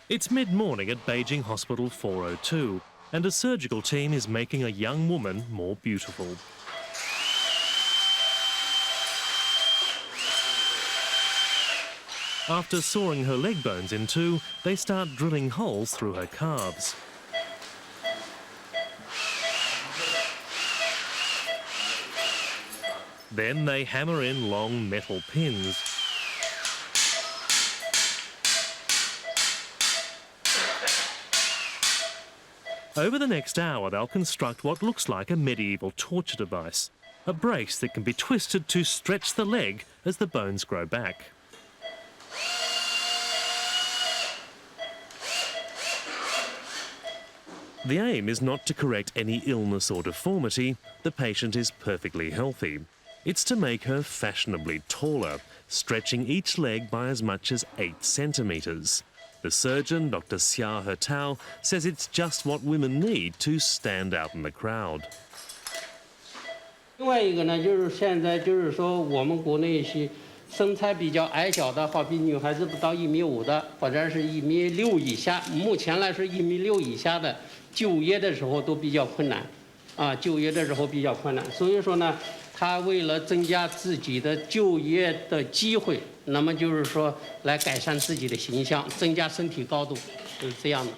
It's mid-morning at Beijing Hospital 402, and a surgical team is making a young woman more beautiful. After sawing her leg bones in two, they start drilling holes through her calves. Then they hammer in long metal pins. Over the next hour, they'll construct what looks like a medieval torture device, a brace that can be twisted to stretch the leg as the bones grow back. The aim is not to correct any illness or deformity. The patient is perfectly healthy. It's to make her fashionably taller, stretching each leg by as much as 8 centimetres. The surgeon, Dr. Xia Hetao, says it's just what women need to stand out in the crowd. 另外一个呢，就是现在就是说我们国内是身材比较矮小的，好比女孩子不到1.5米的，或者是1.6米以下，目前来说1.6米以下的，就业的时候都比较困难，就业的时候比较困难。所以说呢，他为了增加自己的就业的机会，那么就是说来改善自己的形象，增加身体高度，就是这样的。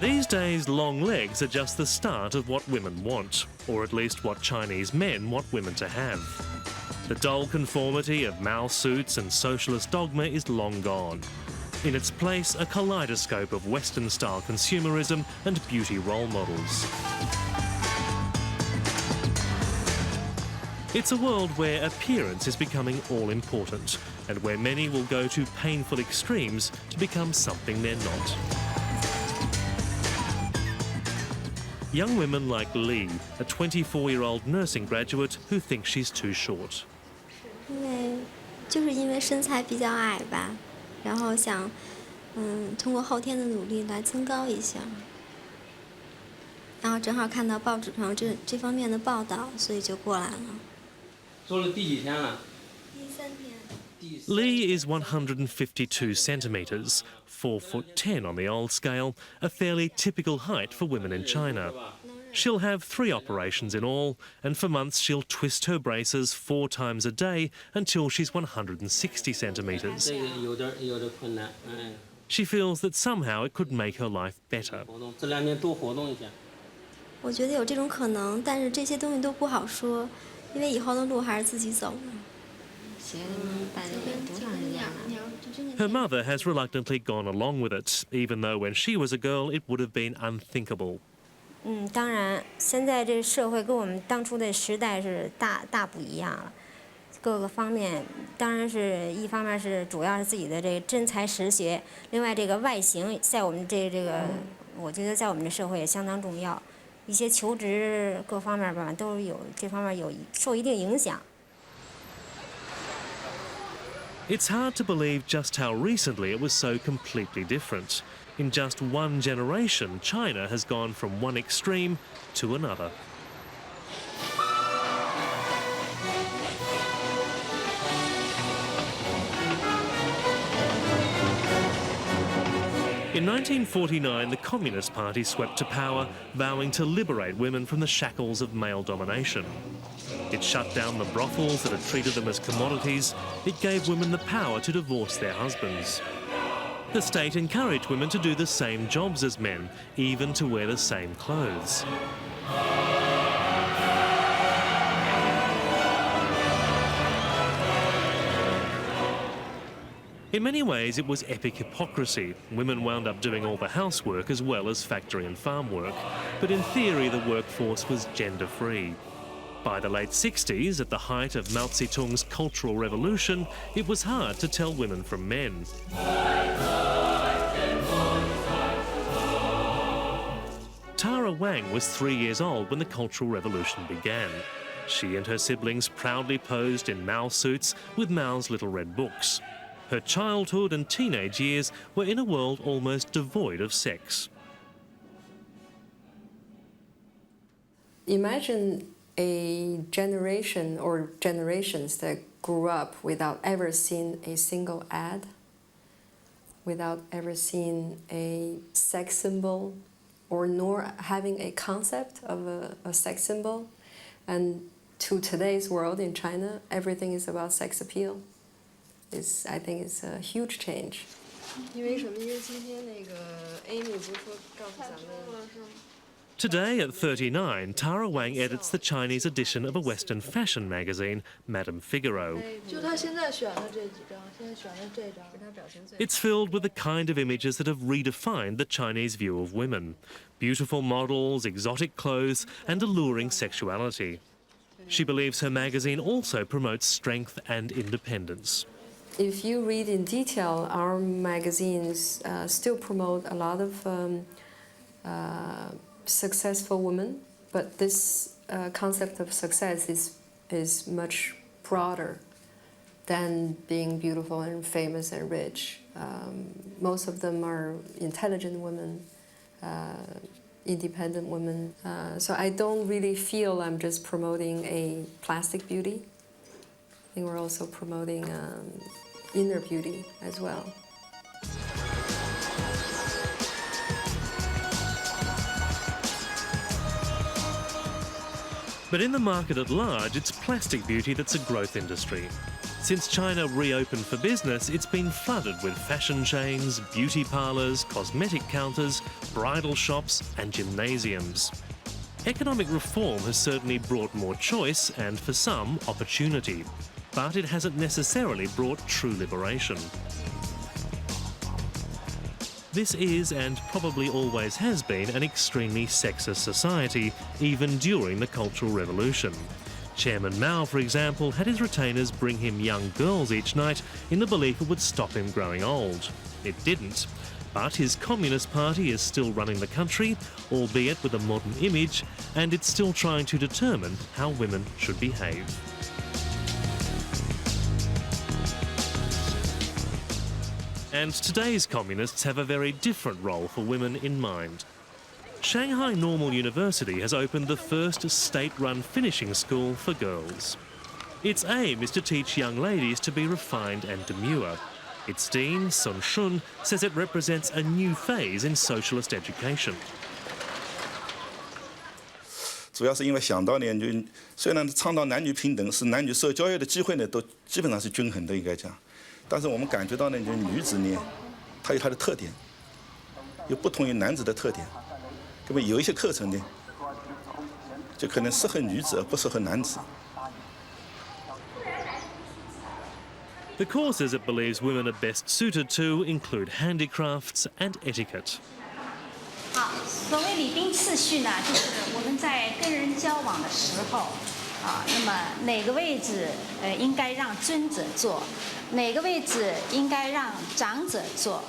These days, long legs are just the start of what women want, or at least what Chinese men want women to have. The dull conformity of Mao suits and socialist dogma is long gone. In its place, a kaleidoscope of Western-style consumerism and beauty role models. It's a world where appearance is becoming all-important, and where many will go to painful extremes to become something they're not. Young women like Li, a 24-year-old nursing graduate who thinks she's too short. 因为身材比较矮吧，然后想通过后天的努力来增高一下。然后正好看到报纸上这方面的报道，所以就过来了。做了第几天了？ 第3天。 Li is 152 centimetres, 4'10" on the old scale, a fairly typical height for women in China. She'll have 3 operations in all, and for months she'll twist her braces 4 times a day until she's 160 centimetres. She feels that somehow it could make her life better. 这2年多活动一下。我觉得有这种可能，但是这些东西都不好说，因为以后的路还是自己走的。 Her mother has reluctantly gone along with it, even though when she was a girl it would have been unthinkable. 当然，现在这社会跟我们当初的时代是大不一样了，各个方面，当然是一方面是主要是自己的这个真才实学，另外这个外形在我们这个，我觉得在我们的社会也相当重要，一些求职各方面吧都有这方面有受一定影响。 It's hard to believe just how recently it was so completely different. In just one generation, China has gone from one extreme to another. In 1949, the Communist Party swept to power, vowing to liberate women from the shackles of male domination. It shut down the brothels that had treated them as commodities. It gave women the power to divorce their husbands. The state encouraged women to do the same jobs as men, even to wear the same clothes. In many ways, it was epic hypocrisy. Women wound up doing all the housework as well as factory and farm work. But in theory, the workforce was gender-free. By the late 60s, at the height of Mao Zedong's Cultural Revolution, it was hard to tell women from men. Tara Wang was 3 years old when the Cultural Revolution began. She and her siblings proudly posed in Mao suits with Mao's little red books. Her childhood and teenage years were in a world almost devoid of sex. Imagine a generation or generations that grew up without ever seeing a single ad, without ever seeing a sex symbol, or nor having a concept of a sex symbol. And to today's world in China, everything is about sex appeal. I think it's a huge change. 因为什么？因为今天那个 Amy 不是说告诉咱们。 Today at 39, Tara Wang edits the Chinese edition of a Western fashion magazine, Madame Figaro. 就他现在选的这几张，现在选的这张。他表情最。 It's filled with the kind of images that have redefined the Chinese view of women. Beautiful models, exotic clothes, and alluring sexuality. She believes her magazine also promotes strength and independence. If you read in detail, our magazines still promote a lot of successful women, but this concept of success is much broader than being beautiful and famous and rich. Most of them are intelligent women, independent women. So I don't really feel I'm just promoting a plastic beauty. I think we're also promoting inner beauty as well. But in the market at large, it's plastic beauty that's a growth industry. Since China reopened for business, it's been flooded with fashion chains, beauty parlours, cosmetic counters, bridal shops and gymnasiums. Economic reform has certainly brought more choice and, for some, opportunity. But it hasn't necessarily brought true liberation. This is, and probably always has been, an extremely sexist society, even during the Cultural Revolution. Chairman Mao, for example, had his retainers bring him young girls each night in the belief it would stop him growing old. It didn't. But his Communist Party is still running the country, albeit with a modern image, and it's still trying to determine how women should behave. And today's communists have a very different role for women in mind. Shanghai Normal University has opened the first state-run finishing school for girls. Its aim is to teach young ladies to be refined and demure. Its dean, Sun Shun, says it represents a new phase in socialist education. 主要是因为想到呢，就虽然倡导男女平等，是男女受教育的机会呢，都基本上是均衡的，应该讲。 但是我们感觉到呢，就是女子呢，她有她的特点，有不同于男子的特点。那么有一些课程呢，就可能适合女子而不适合男子。 The courses it believes women are best suited to include handicrafts and etiquette. 好，所谓礼宾次序呢，就是我们在跟人交往的时候，那么哪个位置应该让尊者坐，哪个位置应该让长者坐。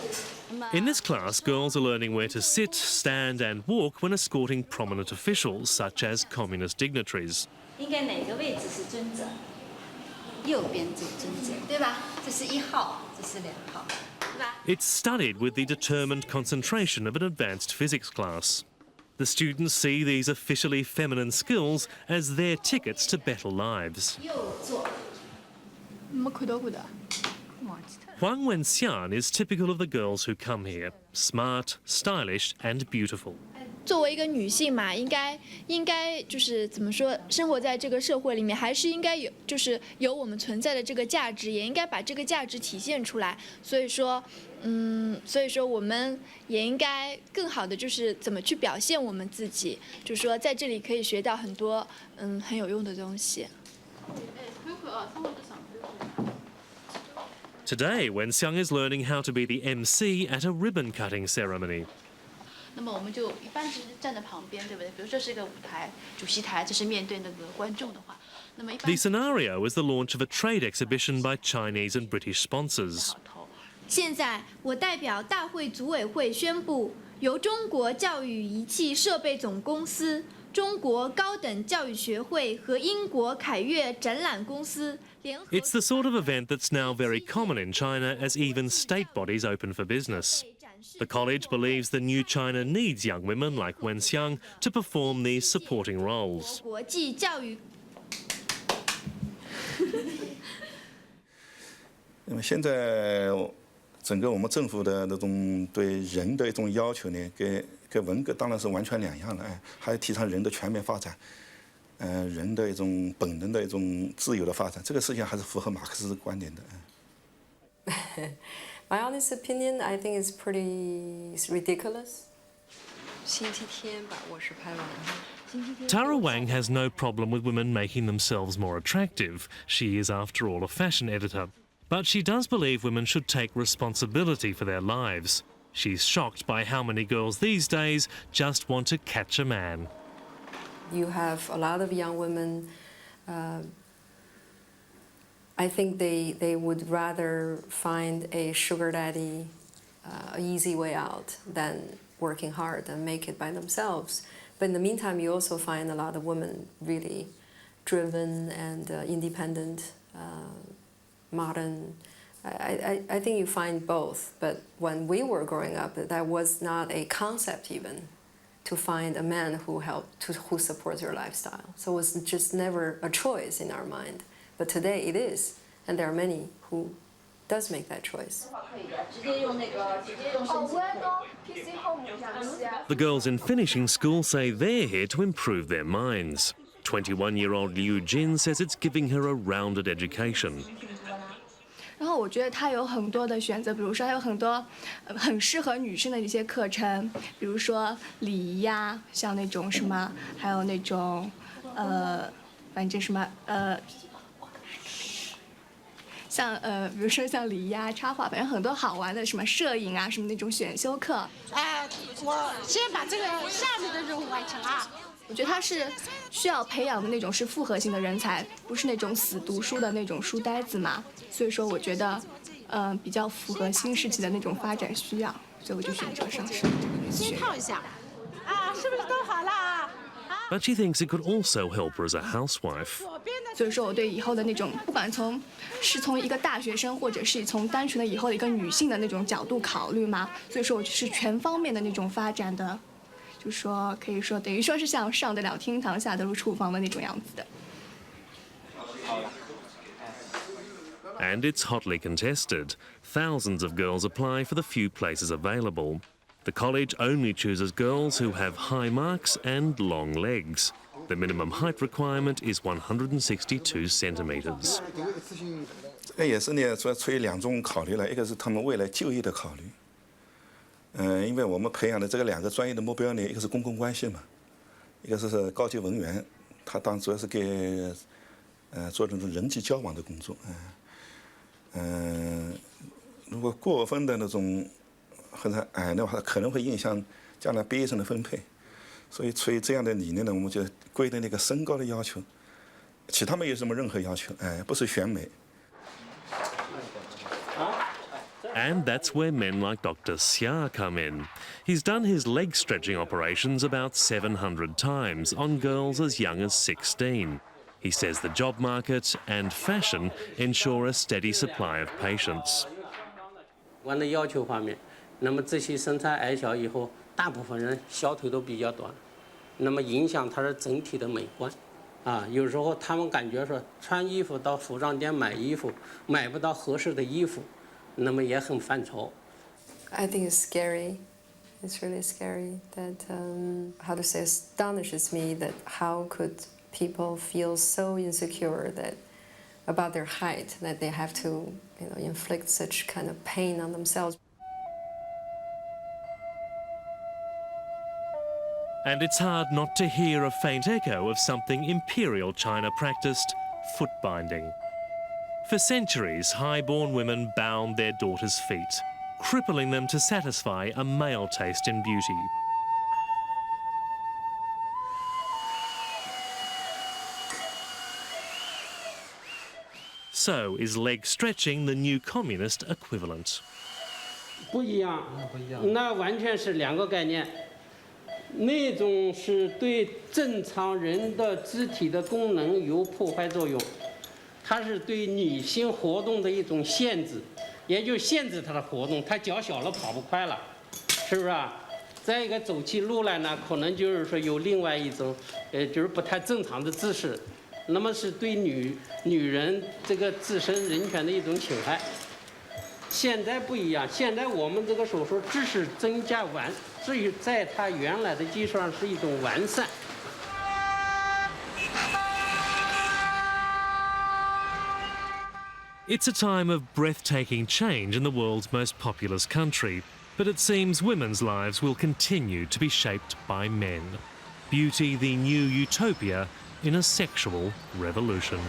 In this class, girls are learning where to sit, stand and walk when escorting prominent officials, such as communist dignitaries. 应该哪个位置是尊者？右边是尊者，对吧？这是1号，这是2号，对吧？ It's studied with the determined concentration of an advanced physics class. The students see these officially feminine skills as their tickets to better lives. 右坐。Huang Wenxian is typical of the girls who come here, smart, stylish and beautiful. 作为一个女性嘛，应该就是怎么说，生活在这个社会里面，还是应该有我们存在的这个价值，也应该把这个价值体现出来。所以说我们也应该更好的就是怎么去表现我们自己，就是说在这里可以学到很多很有用的东西。 Today, Wenxiang is learning how to be the MC at a ribbon-cutting ceremony. 那么我们就一般是站在旁边，对不对？比如这是一个舞台，主席台，这是面对那个观众的话，那么一般。The scenario is the launch of a trade exhibition by Chinese and British sponsors. 现在，我代表大会组委会宣布，由中国教育仪器设备总公司中国高等教育学会和英国凯悦展览公司联合。 It's the sort of event that's now very common in China as even state bodies open for business. The college believes the new China needs young women like Wenxiang to perform these supporting roles. 国际教育。那么现在整个我们政府的那种对人的一种要求呢，跟文革当然是完全两样的，还提倡人的全面发展，人的一种本能的一种自由的发展，这个事情还是符合马克思观点的。My honest opinion, I think it's pretty ridiculous. 星期天把卧室拍完了。 Tara Wang has no problem with women making themselves more attractive. She is, after all, a fashion editor. But she does believe women should take responsibility for their lives. She's shocked by how many girls these days just want to catch a man. You have a lot of young women, I think they would rather find a sugar daddy, an easy way out, than working hard and make it by themselves. But in the meantime, you also find a lot of women really driven and independent, modern. I think you find both. But when we were growing up, that was not a concept even, to find a man who supports your lifestyle. So it was just never a choice in our mind. But today it is, and there are many who does make that choice. The girls in finishing school say they're here to improve their minds. 21-year-old Liu Jin says it's giving her a rounded education. 然后我觉得它有很多的选择，比如说还有很多很适合女生的一些课程，比如说礼仪呀，像那种什么，还有那种反正什么像比如说像礼仪啊、插画，反正很多好玩的，什么摄影啊，什么那种选修课。我先把这个下面的任务完成啊。我觉得它是需要培养的那种是复合型的人才，不是那种死读书的那种书呆子嘛。所以说，我觉得比较符合新世纪的那种发展需要，所以我就选择上升这个学院。先套一下，啊，是不是都好了啊？ But she thinks it could also help her as a housewife. 所以说，我对以后的那种，不管是从一个大学生，或者是从单纯的以后的一个女性的那种角度考虑嘛，所以说我就是全方面的那种发展的，就说可以说等于说是像上得了厅堂，下得入厨房的那种样子的。 And it's hotly contested. Thousands of girls apply for the few places available. The college only chooses girls who have high marks and long legs. The minimum height requirement is 162 centimetres. 这也是呢，主要出于两种考虑了，一个是他们未来就业的考虑。因为我们培养的这个两个专业的目标呢，一个是公共关系嘛，一个是高级文员，他主要是给做这种人际交往的工作。如果过分的那种或者矮的话，可能会影响将来毕业生的分配。所以出于这样的理念呢，我们就规定那个身高的要求，其他没有什么任何要求，不是选美。 And that's where men like Dr. Xia come in. He's done his leg stretching operations about 700 times on girls as young as 16. He says the job market and fashion ensure a steady supply of patients. 我的要求方面，那么这些身材矮小以后，大部分人小腿都比较短，那么影响他的整体的美观。有时候他们感觉说穿衣服到服装店买衣服，买不到合适的衣服，那么也很犯愁。 I think it's scary. It's really scary that, how to say, astonishes me that how could people feel so insecure that about their height that they have to, inflict such kind of pain on themselves. And it's hard not to hear a faint echo of something imperial China practiced, foot binding. For centuries, high-born women bound their daughters' feet, crippling them to satisfy a male taste in beauty. So, is leg stretching the new communist equivalent? 不一样，那完全是两个概念。那种是对正常人的肢体的功能有破坏作用，它是对女性活动的一种限制，也就是限制她的活动，她脚小了跑不快了，是不是啊？再一个走起路来呢，可能就是说有另外一种，就是不太正常的姿势，那么是对女人这个自身人权的一种侵害。现在不一样，现在我们这个手术只是增加至于在它原来的基础上是一种完善。It's a time of breathtaking change in the world's most populous country, but it seems women's lives will continue to be shaped by men. Beauty, the new utopia in a sexual revolution.